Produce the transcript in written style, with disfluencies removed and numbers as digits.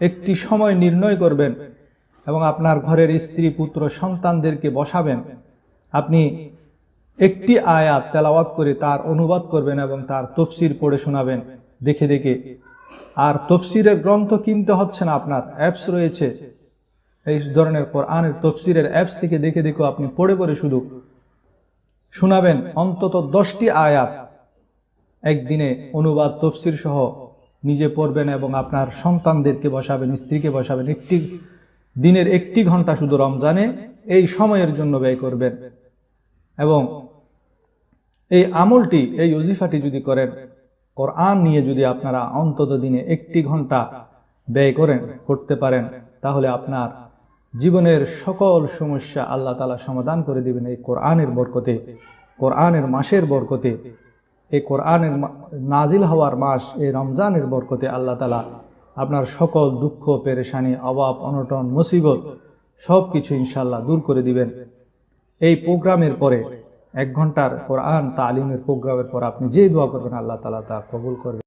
একটি সময় নির্ণয় করবেন এবং আপনার ঘরের স্ত্রী পুত্র সন্তানদেরকে বসাবেন। আপনি একটি আয়াত তেলাওয়াত করে তার অনুবাদ করবেন এবং তার তাফসীর পড়ে শোনাবেন দেখে দেখে। আর তাফসীরের গ্রন্থ কিনতে হচ্ছে না, আপনার অ্যাপস রয়েছে এই ধরনের কোরআনের তাফসীরের অ্যাপস থেকে দেখে দেখে আপনি পড়ে পড়ে শুধু শোনাবেন। অন্তত 10টি আয়াত একদিনে অনুবাদ তাফসীর সহ নিজে পড়বেন এবং আপনার সন্তানদেরকে বসাবেন, স্ত্রীকে বসাবেন। একটি দিনের 1 ঘন্টা শুধু রমজানে এই সময়ের জন্য ব্যয় করবেন এবং এই আমলটি, এই ওজিফাটি যদি করেন, কোরআন নিয়ে যদি আপনারা অন্তত দিনে 1 ঘন্টা ব্যয় করতে পারেন, তাহলে আপনার জীবনের সকল সমস্যা আল্লাহ তাআলা সমাধান করে দিবেন এই কোরআনের বরকতে, কোরআনের মাসের বরকতে, এই কোরআনের নাজিল হওয়ার মাস এই রমজানের বরকতে আল্লাহ তাআলা আপনার সকল দুঃখ পেরেশানি অভাব অনটন মুসিবত সব কিছু ইনশাআল্লাহ দূর করে দিবেন। এই প্রোগ্রামের পরে 1 ঘন্টার কোরআন তালিমের প্রোগ্রামের পর আপনি যে দোয়া করবেন আল্লাহ তাআলা তা কবুল করবেন।